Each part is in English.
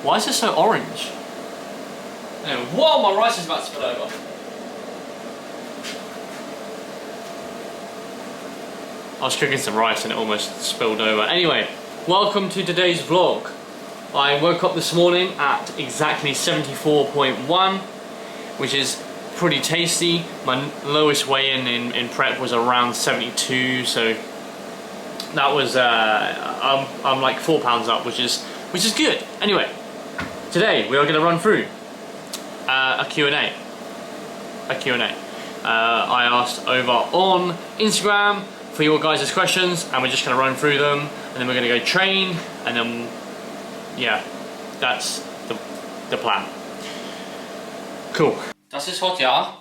Why is it so orange? Anyway, whoa, my rice is about to spill over. I was cooking some rice and it almost spilled over. Anyway, welcome to today's vlog. I woke up this morning at exactly 74.1, which is pretty tasty. My lowest weigh-in in prep was around 72, so that was I'm like 4 pounds up, which is good. Anyway, today we are going to run through a Q&A. I asked over on Instagram for your guys' questions, and we're just going to run through them, and then we're going to go train, and then yeah, that's the plan. Cool. Das ist hot, ja.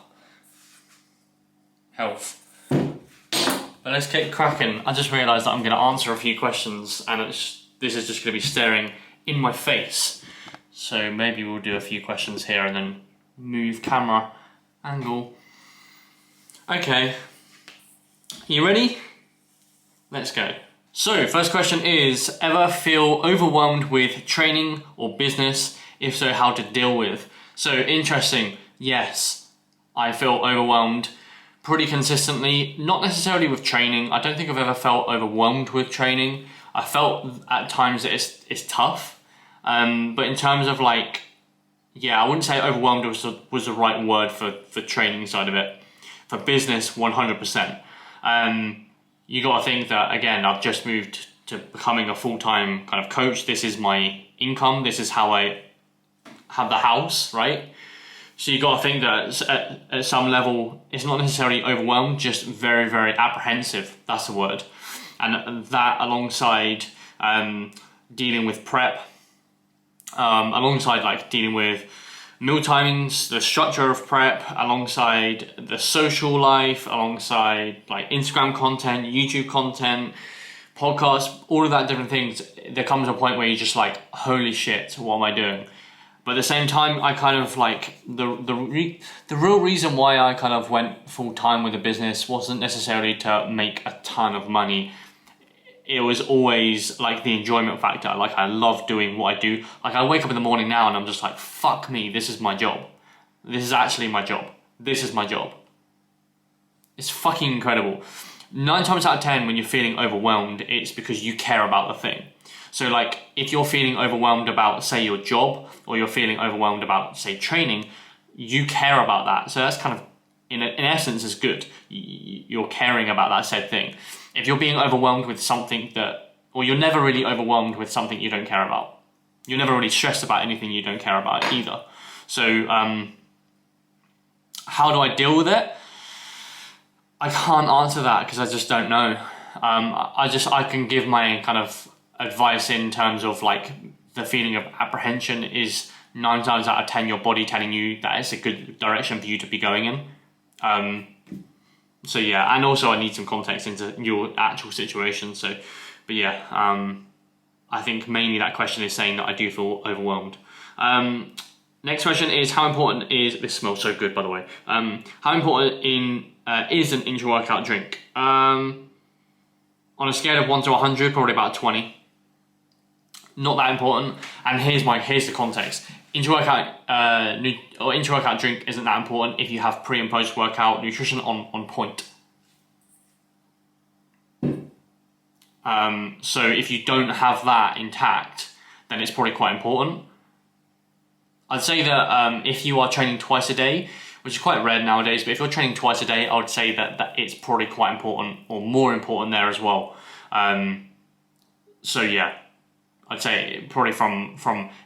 Health. But let's get cracking. I just realised that I'm going to answer a few questions, and this is just going to be staring in my face. So maybe we'll do a few questions here and then move camera angle. Okay. You ready? Let's go. So, first question is, ever feel overwhelmed with training or business? If so, how to deal with? So, interesting. Yes, I feel overwhelmed pretty consistently. Not necessarily with training. I don't think I've ever felt overwhelmed with training. I felt at times that it's tough. But in terms of like, yeah, I wouldn't say overwhelmed was the right word for training side of it. For business, 100%. You got to think that, again, I've just moved to becoming a full-time kind of coach. This is my income. This is how I have the house, right? So you got to think that at some level, it's not necessarily overwhelmed, just very, very apprehensive. That's the word. And that alongside dealing with prep, alongside like dealing with meal timings, the structure of prep, alongside the social life, alongside like Instagram content, YouTube content, podcasts, all of that different things, there comes a point where you're just like, holy shit, what am I doing? But at the same time, I kind of like, the real reason why I kind of went full time with the business wasn't necessarily to make a ton of money. It was always like the enjoyment factor. Like, I love doing what I do. Like, I wake up in the morning now and I'm just like, fuck me, this is my job. This is actually my job. This is my job. It's fucking incredible. 9 times out of 10, when you're feeling overwhelmed, it's because you care about the thing. So like, if you're feeling overwhelmed about, say, your job, or you're feeling overwhelmed about, say, training, you care about that. So that's kind of, in essence, is good. You're caring about that said thing. If you're being overwhelmed with something or you're never really overwhelmed with something you don't care about. You're never really stressed about anything you don't care about either. So, how do I deal with it? I can't answer that because I just don't know. I can give my kind of advice in terms of like the feeling of apprehension is 9 times out of 10 your body telling you that it's a good direction for you to be going in. So yeah, and also I need some context into your actual situation. So, but yeah, I think mainly that question is saying that I do feel overwhelmed. Next question is, how important is, this smells so good by the way, how important is an intra-workout drink? On a scale of 1 to 100, probably about 20. Not that important. And here's the context. Intra-workout drink isn't that important if you have pre and post workout nutrition on point. So if you don't have that intact, then it's probably quite important. I'd say that if you are training twice a day, which is quite rare nowadays, but if you're training twice a day, I would say that it's probably quite important, or more important there as well. So yeah, I'd say probably from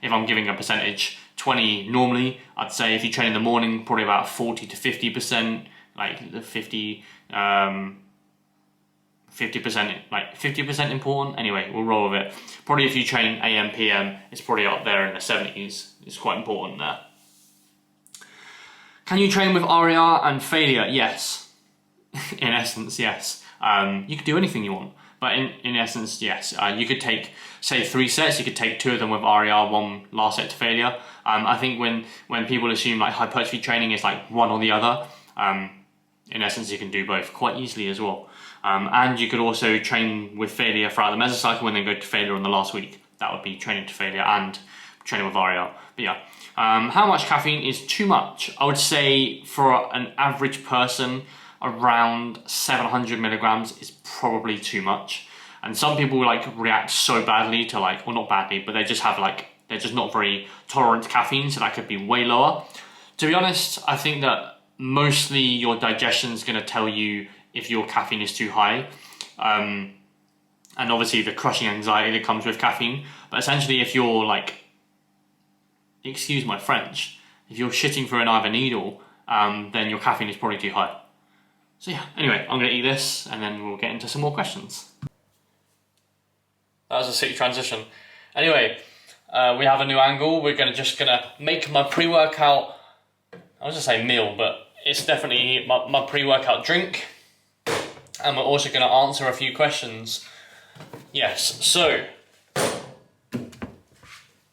if I'm giving a percentage, 20 normally. I'd say if you train in the morning, probably about 40 to 50%, like the 50%, like 50% important. Anyway, we'll roll with it. Probably if you train AM, PM, it's probably up there in the 70s. It's quite important there. Can you train with RER and failure? Yes. In essence, yes. You could do anything you want. But in essence, yes. You could take, say, 3 sets. You could take 2 of them with RER, 1 last set to failure. I think when people assume like hypertrophy training is like one or the other, in essence, you can do both quite easily as well. And you could also train with failure throughout the mesocycle and then go to failure on the last week. That would be training to failure and training with Aria. But yeah, how much caffeine is too much? I would say for an average person, around 700 milligrams is probably too much. And some people like react so badly to like, well, not badly, but they just have like, they're just not very tolerant to caffeine, so that could be way lower. To be honest, I think that mostly your digestion is going to tell you if your caffeine is too high. And obviously the crushing anxiety that comes with caffeine. But essentially if you're like, excuse my French, if you're shitting through an either needle, then your caffeine is probably too high. So yeah, anyway, I'm going to eat this and then we'll get into some more questions. That was a sick transition. Anyway, we have a new angle. We're just gonna make my pre-workout, I was gonna say meal, but it's definitely my pre-workout drink. And we're also gonna answer a few questions. Yes, so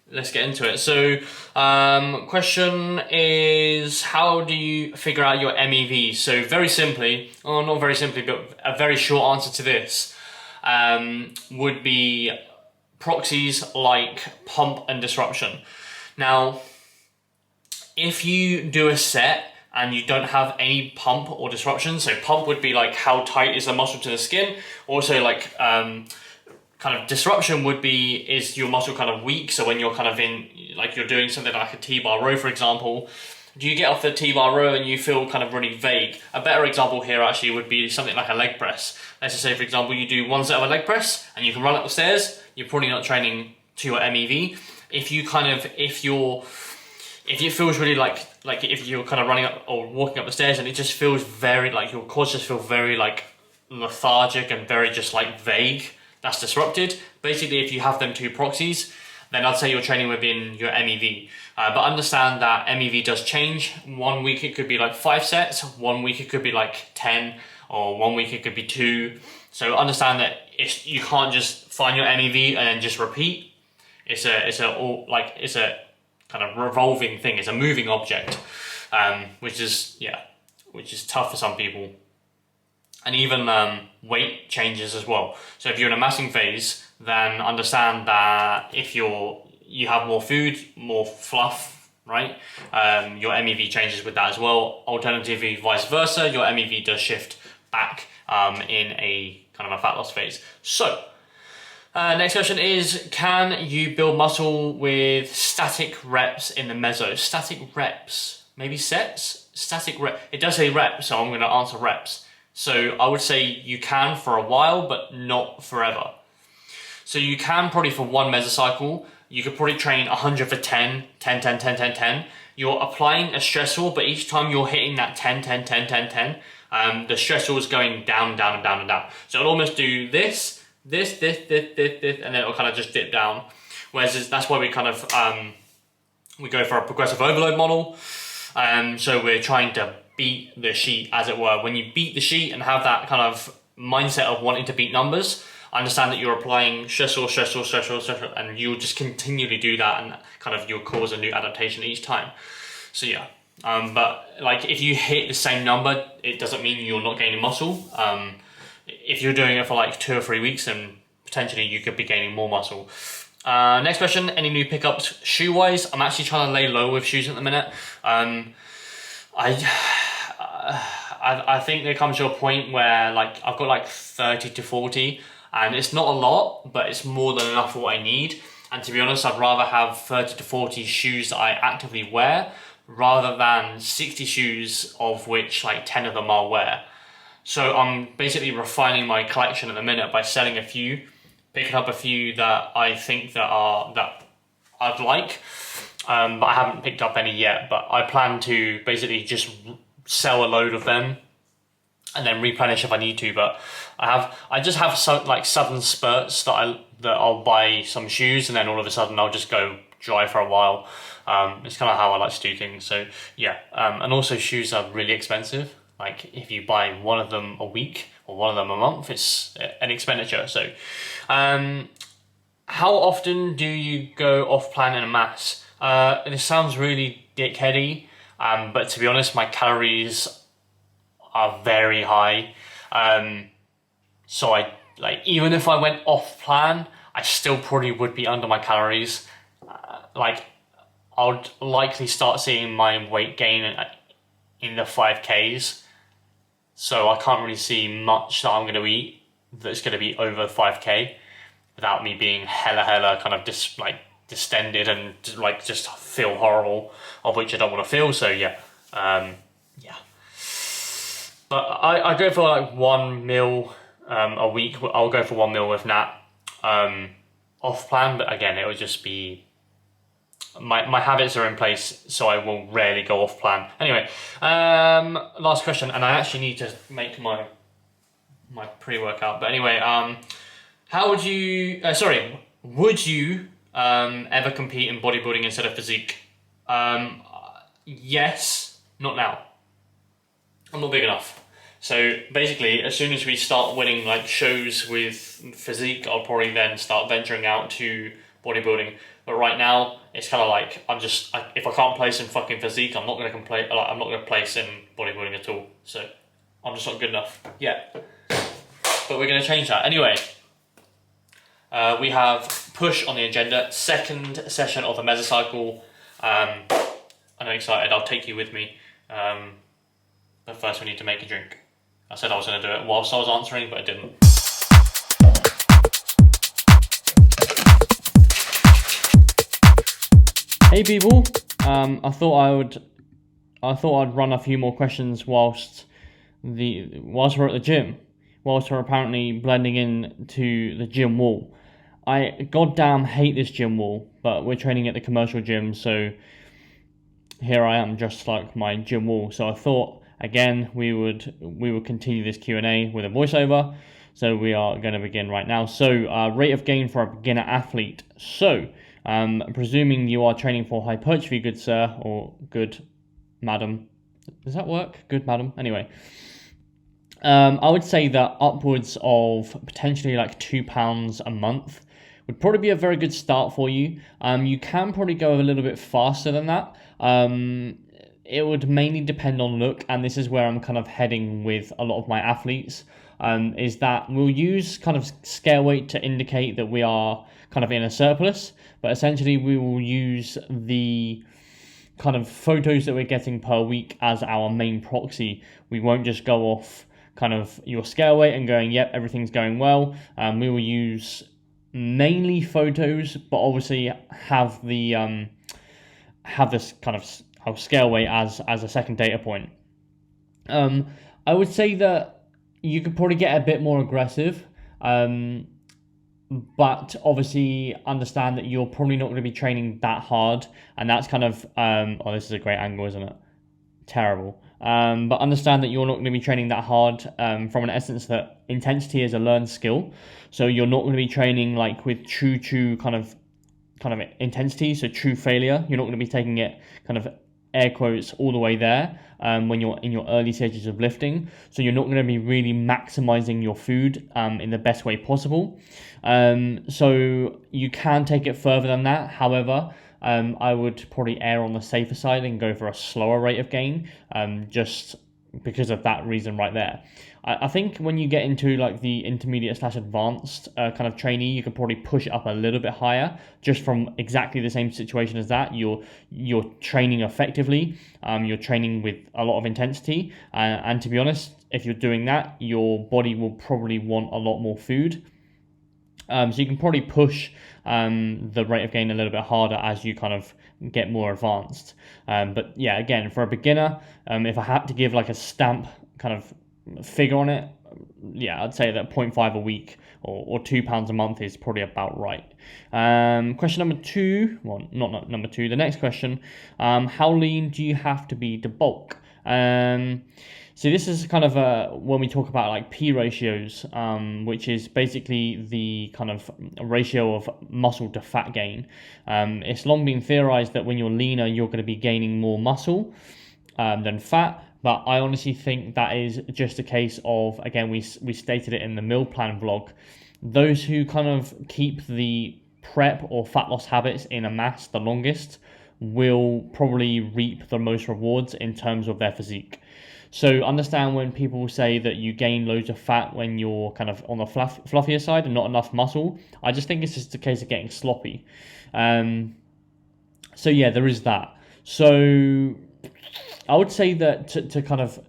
let's get into it. So, question is, how do you figure out your MEV? So very simply, or not very simply, but a very short answer to this would be proxies like pump and disruption. Now, if you do a set and you don't have any pump or disruption, so pump would be like how tight is the muscle to the skin, also like kind of disruption would be, is your muscle kind of weak? So when you're kind of in, like you're doing something like a T-bar row, for example, do you get off the T-bar row and you feel kind of really vague? A better example here actually would be something like a leg press. Let's just say, for example, you do one set of a leg press and you can run up the stairs, you're probably not training to your MEV. If you kind of, if it feels really like if you're kind of running up or walking up the stairs and it just feels very like your quads just feel very like lethargic and very just like vague, that's disrupted. Basically, if you have them two proxies, then I'd say you're training within your MEV. But understand that MEV does change. 1 week it could be like 5 sets, 1 week it could be like 10, or 1 week it could be 2. So understand that you can't just find your MEV and then just repeat. It's a kind of revolving thing. It's a moving object, which is tough for some people. And even weight changes as well. So if you're in a massing phase, then understand that if you have more food, more fluff, right? Your MEV changes with that as well. Alternatively, vice versa, your MEV does shift back in a kind of a fat loss phase. So, next question is, can you build muscle with static reps in the meso? Static reps, maybe sets? Static rep, it does say reps, so I'm gonna answer reps. So I would say you can for a while, but not forever. So you can probably for one mesocycle, you could probably train 100 for 10, 10, 10, 10, 10, 10. You're applying a stressor, but each time you're hitting that 10, 10, 10, 10, 10, the stressor is going down, down, and down, and down. So it'll almost do this, and then it'll kind of just dip down. Whereas that's why we kind of, we go for a progressive overload model. So we're trying to beat the sheet, as it were. When you beat the sheet and have that kind of mindset of wanting to beat numbers, understand that you're applying stressor, stressor, stressor, stressor, and you'll just continually do that, and kind of you'll cause a new adaptation each time. So yeah, but like if you hit the same number, it doesn't mean you're not gaining muscle. If you're doing it for like 2 or 3 weeks, then potentially you could be gaining more muscle. Next question, any new pickups shoe-wise? I'm actually trying to lay low with shoes at the minute. I think there comes to a point where like I've got like 30 to 40 and it's not a lot, but it's more than enough for what I need. And to be honest, I'd rather have 30 to 40 shoes that I actively wear rather than 60 shoes of which like 10 of them I'll wear. So I'm basically refining my collection at the minute by selling a few, picking up a few that I think that I'd like. But I haven't picked up any yet, but I plan to basically just sell a load of them and then replenish if I need to. But I just have some like sudden spurts that I'll buy some shoes and then all of a sudden I'll just go dry for a while. It's kind of how I like to do things. So yeah, and also shoes are really expensive. Like if you buy one of them a week or one of them a month, it's an expenditure. So how often do you go off plan in a mass? This sounds really dickheady, but to be honest, my calories are very high. So I even if I went off plan, I still probably would be under my calories. Like I'll likely start seeing my weight gain in the 5Ks. So I can't really see much that I'm going to eat that's going to be over 5K without me being hella kind of distended and like just feel horrible, of which I don't want to feel. So yeah. But I go for like 1 meal a week. I'll go for 1 meal with Nat off plan, but again, it would just be my habits are in place, so I will rarely go off plan. Anyway, last question, and I actually need to make my pre-workout. But anyway, how would you? Would you ever compete in bodybuilding instead of physique? Yes, not now. I'm not big enough. So basically, as soon as we start winning like shows with physique, I'll probably then start venturing out to bodybuilding. But right now, it's kind of like if I can't place in fucking physique, I'm not gonna complain. Like, I'm not gonna place in bodybuilding at all. So I'm just not good enough yet. But we're gonna change that anyway. We have push on the agenda. Second session of the mesocycle. I'm excited. I'll take you with me. But first, we need to make a drink. I said I was going to do it whilst I was answering, but I didn't. Hey people, I thought I'd run a few more questions whilst we're at the gym, whilst we're apparently blending in to the gym wall. I goddamn hate this gym wall, but we're training at the commercial gym, so here I am, just like my gym wall. So I thought, again, we would continue this Q&A with a voiceover. So we are going to begin right now. So rate of gain for a beginner athlete. So presuming you are training for hypertrophy, good sir, or good madam. Does that work? Good madam. Anyway, I would say that upwards of potentially like 2 pounds a month would probably be a very good start for you. You can probably go a little bit faster than that. It would mainly depend on look, and this is where I'm kind of heading with a lot of my athletes, is that we'll use kind of scale weight to indicate that we are kind of in a surplus, but essentially we will use the kind of photos that we're getting per week as our main proxy. We won't just go off kind of your scale weight and going, yep, everything's going well. We will use mainly photos, but obviously have the have this kind of scale weight as a second data point. I would say that you could probably get a bit more aggressive, but obviously understand that you're probably not going to be training that hard, and that's kind of oh, this is a great angle, isn't it? Terrible. But understand that you're not going to be training that hard from an essence that intensity is a learned skill. So you're not going to be training like with true kind of intensity, so true failure. You're not going to be taking it kind of air quotes all the way there when you're in your early stages of lifting. So you're not going to be really maximizing your food in the best way possible. So you can take it further than that. However, I would probably err on the safer side and go for a slower rate of gain, just because of that reason right there. I think when you get into like the intermediate / advanced kind of trainee, you could probably push it up a little bit higher, just from exactly the same situation as that. You're training effectively, you're training with a lot of intensity, and to be honest, if you're doing that, your body will probably want a lot more food. So you can probably push the rate of gain a little bit harder as you kind of get more advanced. But yeah, again, for a beginner, if I had to give like a stamp kind of figure on it, yeah, I'd say that 0.5 a week or 2 pounds a month is probably about right. Question number 2, well, not number 2, the next question, how lean do you have to be to bulk? So this is kind of when we talk about like P ratios, which is basically the kind of ratio of muscle to fat gain. It's long been theorized that when you're leaner, you're going to be gaining more muscle than fat. But I honestly think that is just a case of, again, we stated it in the meal plan vlog, those who kind of keep the prep or fat loss habits in a mass the longest will probably reap the most rewards in terms of their physique. So understand when people say that you gain loads of fat when you're kind of on the fluffier side and not enough muscle, I just think it's just a case of getting sloppy. So yeah, there is that. So I would say that to kind of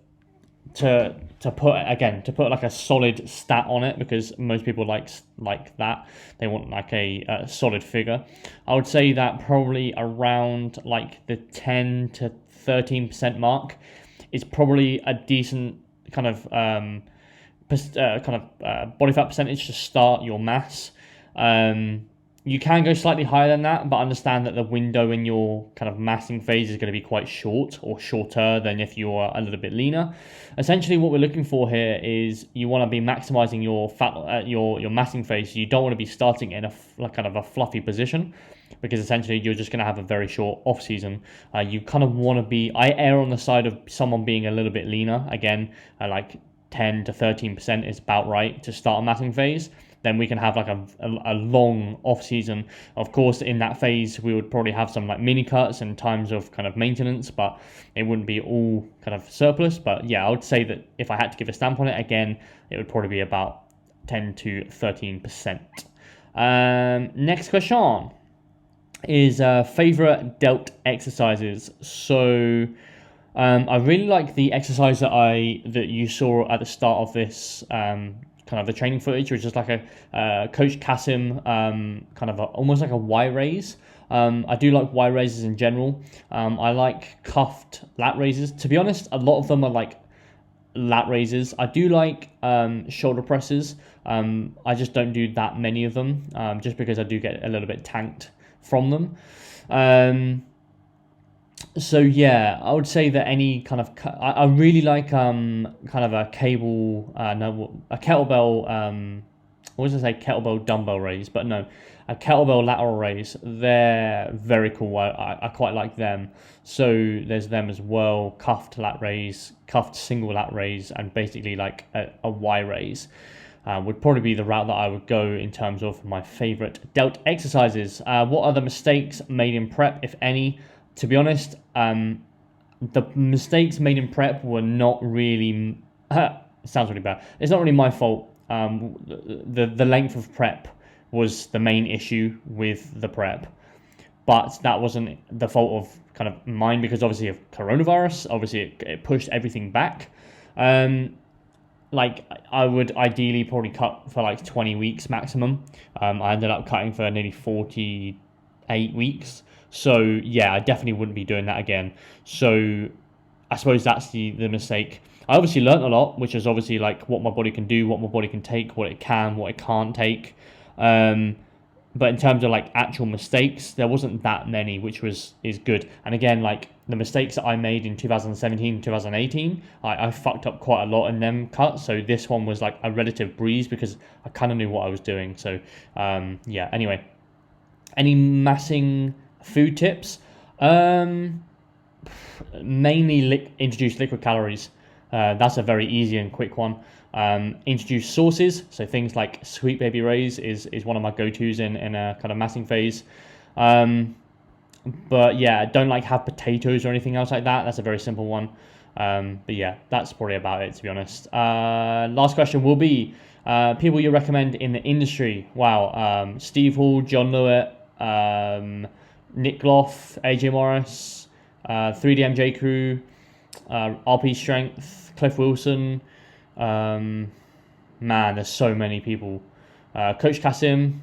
to put like a solid stat on it, because most people like that, they want like a solid figure. I would say that probably around like the 10 to 13% mark is probably a decent kind of body fat percentage to start your mass. You can go slightly higher than that, but understand that the window in your kind of massing phase is going to be quite short, or shorter than if you're a little bit leaner. Essentially, what we're looking for here is you want to be maximizing your fat, your massing phase. You don't want to be starting in kind of a fluffy position, because essentially you're just going to have a very short off season. You kind of want to be. I err on the side of someone being a little bit leaner. Again, like 10 to 13% is about right to start a massing phase. Then we can have like a long off season. Of course, in that phase, we would probably have some like mini cuts and times of kind of maintenance, but it wouldn't be all kind of surplus. But yeah, I would say that if I had to give a stamp on it, again, it would probably be about 10 to 13%. Next question is favorite delt exercises. So I really like the exercise that you saw at the start of this kind of the training footage, which is like a Coach Kasim kind of almost like a Y raise. I do like Y raises in general. I like cuffed lat raises. To be honest, a lot of them are like lat raises. I do like shoulder presses. I just don't do that many of them, just because I do get a little bit tanked from them. So yeah, I would say that any kind of I really like kind of a kettlebell what was I say, kettlebell dumbbell raise, but no, a kettlebell lateral raise. They're very cool. I quite like them. So there's them as well. Cuffed lat raise, cuffed single lat raise, and basically like a Y raise. Would probably be the route that I would go in terms of my favorite delt exercises. What are the mistakes made in prep, if any? To be honest, the mistakes made in prep were not really. It sounds really bad. It's not really my fault. The length of prep was the main issue with the prep, but that wasn't the fault of kind of mine, because obviously of coronavirus. Obviously, it pushed everything back. Like I would ideally probably cut for like 20 weeks maximum. I ended up cutting for nearly 48 weeks. So yeah, I definitely wouldn't be doing that again. So I suppose that's the mistake. I obviously learned a lot, which is obviously like what my body can do, what my body can take, what it can't take. But in terms of like actual mistakes, there wasn't that many, which is good. And again, like the mistakes that I made in 2017, 2018, I fucked up quite a lot in them cuts. So this one was like a relative breeze, because I kind of knew what I was doing. So yeah, anyway, any massing food tips? Mainly introduce liquid calories. That's a very easy and quick one. Introduce sauces, so things like Sweet Baby Ray's is one of my go-tos in a kind of massing phase. But yeah, don't like have potatoes or anything else like that. That's a very simple one. But yeah, that's probably about it, to be honest. Last question will be people you recommend in the industry. Wow, Steve Hall, John Lewitt, Nick Gloff, AJ Morris, 3DMJ Crew, RP Strength, Cliff Wilson. Man, there's so many people. Coach Kasim.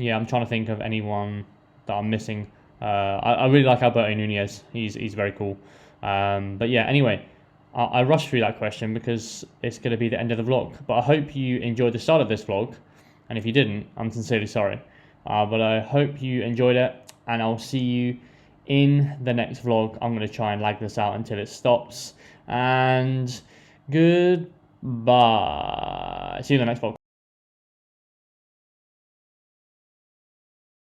Yeah, I'm trying to think of anyone that I'm missing. I really like Alberto Nunez. He's very cool. But yeah, anyway, I rushed through that question because it's going to be the end of the vlog. But I hope you enjoyed the start of this vlog. And if you didn't, I'm sincerely sorry. But I hope you enjoyed it. And I'll see you in the next vlog. I'm going to try and lag this out until it stops. And goodbye. See you in the next vlog.